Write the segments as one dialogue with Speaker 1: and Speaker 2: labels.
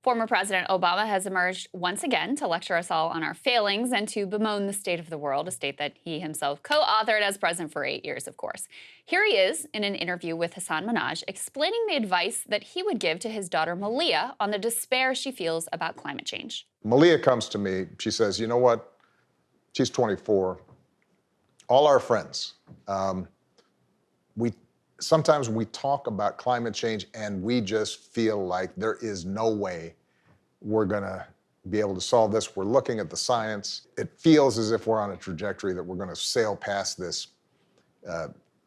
Speaker 1: Former President Obama has emerged once again to lecture us all on our failings and to bemoan the state of the world, a state that he himself co-authored as president for 8 years, of course. Here he is in an interview with Hassan Minhaj explaining the advice that he would give to his daughter Malia on the despair she feels about climate change.
Speaker 2: Malia comes to me, she says, you know what? She's 24. All our friends, sometimes we talk about climate change and we just feel like there is no way we're gonna be able to solve this. We're looking at the science. It feels as if we're on a trajectory that we're gonna sail past this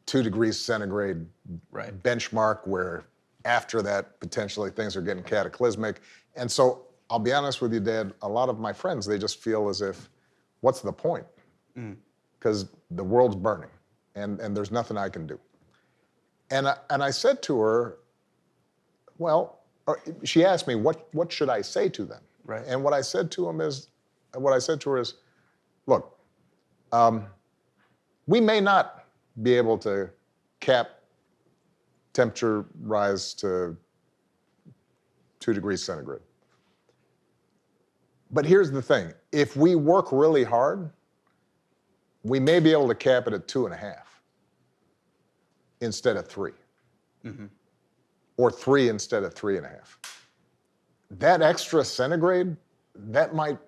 Speaker 2: 2 degrees centigrade benchmark, where after that, potentially things are getting cataclysmic. And so I'll be honest with you, Dad, a lot of my friends, they just feel as if, what's the point? Because the world's burning and there's nothing I can do. And I said to her, well, she asked me, what should I say to them?
Speaker 3: Right.
Speaker 2: And what I said to her is, look, we may not be able to cap temperature rise to 2 degrees centigrade. But here's the thing, if we work really hard, we may be able to cap it at 2.5. instead of 3, or 3 instead of 3.5. That extra centigrade, that might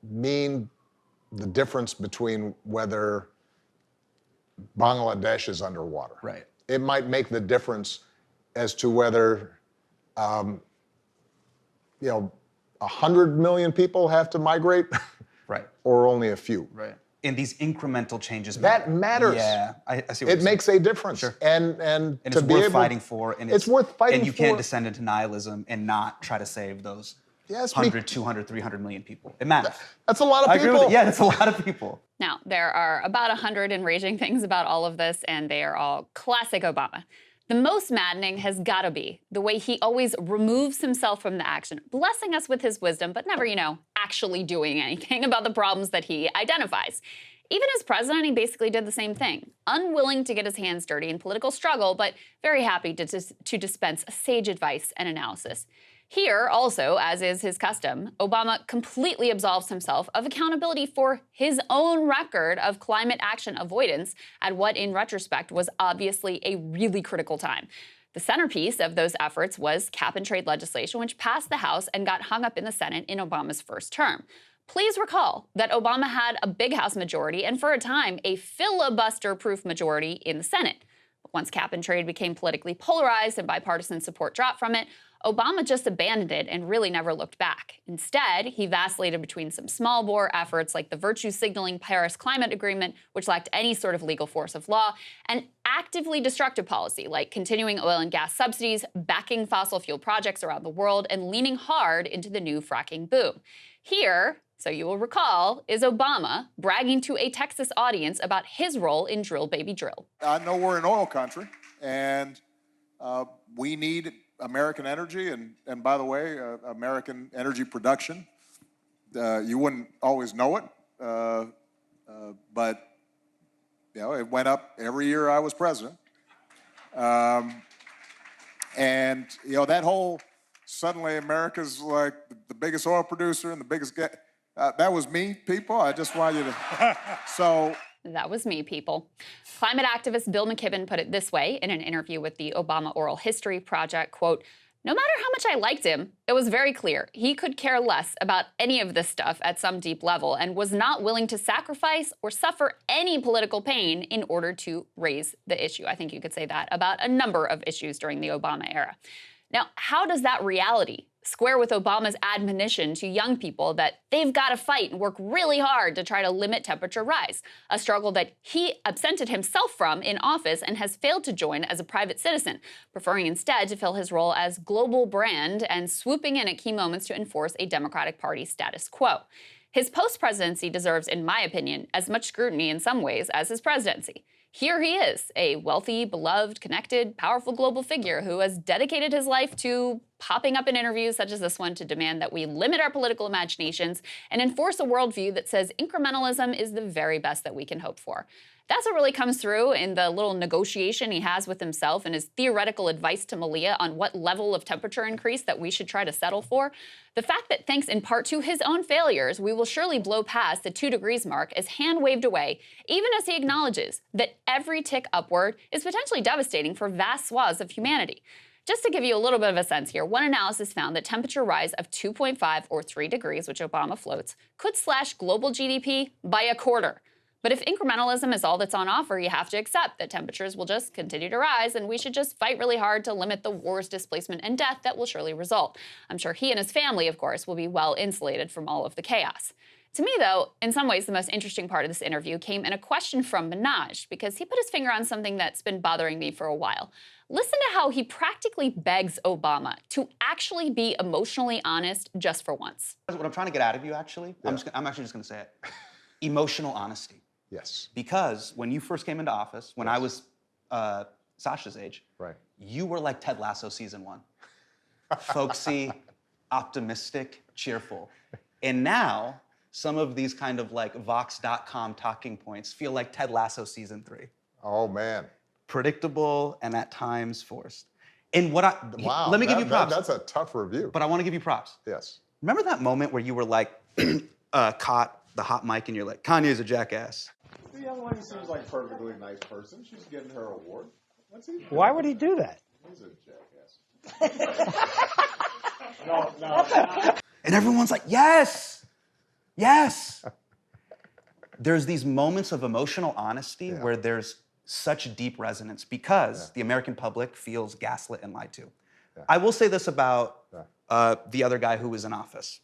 Speaker 2: mean the difference between whether Bangladesh is underwater.
Speaker 3: Right.
Speaker 2: It might make the difference as to whether, 100 million people have to migrate,
Speaker 3: Right.
Speaker 2: or only a few.
Speaker 3: Right. And these incremental changes
Speaker 2: That matters.
Speaker 3: Yeah, I see what
Speaker 2: It
Speaker 3: you're saying.
Speaker 2: makes a difference.
Speaker 3: Sure.
Speaker 2: And
Speaker 3: And
Speaker 2: to
Speaker 3: it's
Speaker 2: be
Speaker 3: worth
Speaker 2: able,
Speaker 3: fighting for. And
Speaker 2: it's worth fighting
Speaker 3: And you
Speaker 2: for.
Speaker 3: can't descend into nihilism and not try to save those
Speaker 2: Yes,
Speaker 3: 100, 200, 300 million people. It matters.
Speaker 2: That's a lot of
Speaker 3: I agree
Speaker 2: people.
Speaker 3: with it. Yeah, that's a lot of people.
Speaker 1: Now, there are about 100 enraging things about all of this, and they are all classic Obama. The most maddening has got to be the way he always removes himself from the action, blessing us with his wisdom, but never, actually doing anything about the problems that he identifies. Even as president, he basically did the same thing, unwilling to get his hands dirty in political struggle, but very happy to dispense sage advice and analysis. Here, also, as is his custom, Obama completely absolves himself of accountability for his own record of climate action avoidance at what, in retrospect, was obviously a really critical time. The centerpiece of those efforts was cap-and-trade legislation, which passed the House and got hung up in the Senate in Obama's first term. Please recall that Obama had a big House majority and, for a time, a filibuster-proof majority in the Senate. But once cap-and-trade became politically polarized and bipartisan support dropped from it, Obama just abandoned it and really never looked back. Instead, he vacillated between some small-bore efforts like the virtue-signaling Paris Climate Agreement, which lacked any sort of legal force of law, and actively destructive policy like continuing oil and gas subsidies, backing fossil fuel projects around the world, and leaning hard into the new fracking boom. Here, so you will recall, is Obama bragging to a Texas audience about his role in Drill Baby Drill.
Speaker 4: I know we're an oil country, and we need American energy, and by the way, American energy production. You wouldn't always know it, but it went up every year I was president. And that whole suddenly America's like the biggest oil producer and the biggest that was me, people. I just want you to. So.
Speaker 1: That was me, people. Climate activist Bill McKibben put it this way in an interview with the Obama Oral History Project, quote, "No matter how much I liked him, it was very clear he could care less about any of this stuff at some deep level and was not willing to sacrifice or suffer any political pain in order to raise the issue." I think you could say that about a number of issues during the Obama era. Now, how does that reality square with Obama's admonition to young people that they've got to fight and work really hard to try to limit temperature rise, a struggle that he absented himself from in office and has failed to join as a private citizen, preferring instead to fill his role as global brand and swooping in at key moments to enforce a Democratic Party status quo? His post-presidency deserves, in my opinion, as much scrutiny in some ways as his presidency. Here he is, a wealthy, beloved, connected, powerful global figure who has dedicated his life to popping up in interviews such as this one to demand that we limit our political imaginations and enforce a worldview that says incrementalism is the very best that we can hope for. That's what really comes through in the little negotiation he has with himself and his theoretical advice to Malia on what level of temperature increase that we should try to settle for. The fact that thanks in part to his own failures, we will surely blow past the 2 degrees mark is hand waved away, even as he acknowledges that every tick upward is potentially devastating for vast swaths of humanity. Just to give you a little bit of a sense here, one analysis found that temperature rise of 2.5 or 3 degrees, which Obama floats, could slash global GDP by a quarter. But if incrementalism is all that's on offer, you have to accept that temperatures will just continue to rise, and we should just fight really hard to limit the wars, displacement, and death that will surely result. I'm sure he and his family, of course, will be well insulated from all of the chaos. To me, though, in some ways, the most interesting part of this interview came in a question from Minaj, because he put his finger on something that's been bothering me for a while. Listen to how he practically begs Obama to actually be emotionally honest just for once.
Speaker 3: What I'm trying to get out of you, actually,
Speaker 2: Yeah.
Speaker 3: I'm actually just going to say it. Emotional honesty.
Speaker 2: Yes.
Speaker 3: Because when you first came into office, when I was Sasha's age,
Speaker 2: Right.
Speaker 3: you were like Ted Lasso season 1. Folksy, optimistic, cheerful. And now, some of these kind of like Vox.com talking points feel like Ted Lasso season 3.
Speaker 2: Oh, man.
Speaker 3: Predictable and at times forced. And what
Speaker 2: Wow.
Speaker 3: let me give you props.
Speaker 2: That's a tough review.
Speaker 3: But I want to give you props.
Speaker 2: Yes.
Speaker 3: Remember that moment where you were like, caught the hot mic and you're like, Kanye's a jackass.
Speaker 2: The young lady seems like a perfectly nice person. She's getting her award. What's he doing?
Speaker 5: Why would he do that?
Speaker 2: He's a jackass. No.
Speaker 3: And everyone's like, yes, yes. There's these moments of emotional honesty where there's such deep resonance because the American public feels gaslit and lied to. I will say this about the other guy who was in office.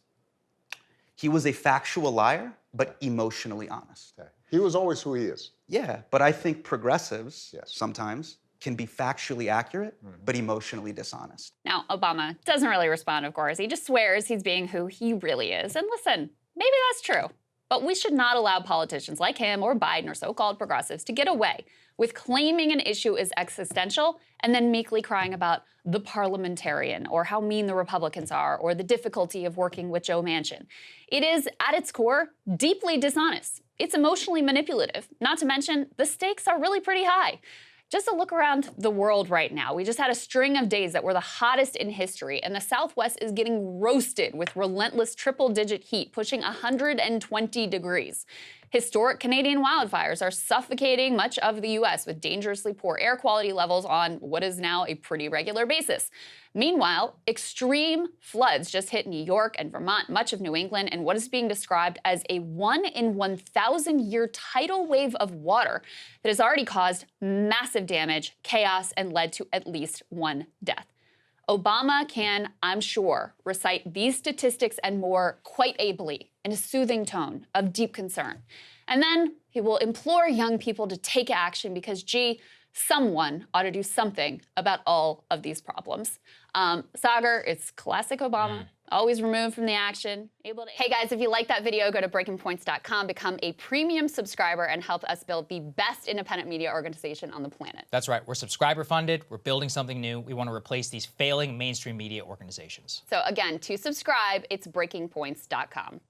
Speaker 3: He was a factual liar, but emotionally honest.
Speaker 2: Okay. He was always who he is.
Speaker 3: Yeah, but I think progressives sometimes can be factually accurate, but emotionally dishonest.
Speaker 1: Now, Obama doesn't really respond, of course. He just swears he's being who he really is. And listen, maybe that's true. But we should not allow politicians like him or Biden or so-called progressives to get away with claiming an issue is existential and then meekly crying about the parliamentarian or how mean the Republicans are or the difficulty of working with Joe Manchin. It is, at its core, deeply dishonest. It's emotionally manipulative. Not to mention, the stakes are really pretty high. Just a look around the world right now. We just had a string of days that were the hottest in history, and the Southwest is getting roasted with relentless triple-digit heat, pushing 120 degrees. Historic Canadian wildfires are suffocating much of the U.S. with dangerously poor air quality levels on what is now a pretty regular basis. Meanwhile, extreme floods just hit New York and Vermont, much of New England, and what is being described as a 1-in-1,000-year tidal wave of water that has already caused massive damage, chaos, and led to at least 1 death. Obama can, I'm sure, recite these statistics and more quite ably in a soothing tone of deep concern. And then he will implore young people to take action because, gee, someone ought to do something about all of these problems. Sagar, it's classic Obama, always removed from the action. Hey guys, if you like that video, go to breakingpoints.com, become a premium subscriber, and help us build the best independent media organization on the planet.
Speaker 6: That's right. We're subscriber funded. We're building something new. We want to replace these failing mainstream media organizations.
Speaker 1: So again, to subscribe, it's breakingpoints.com.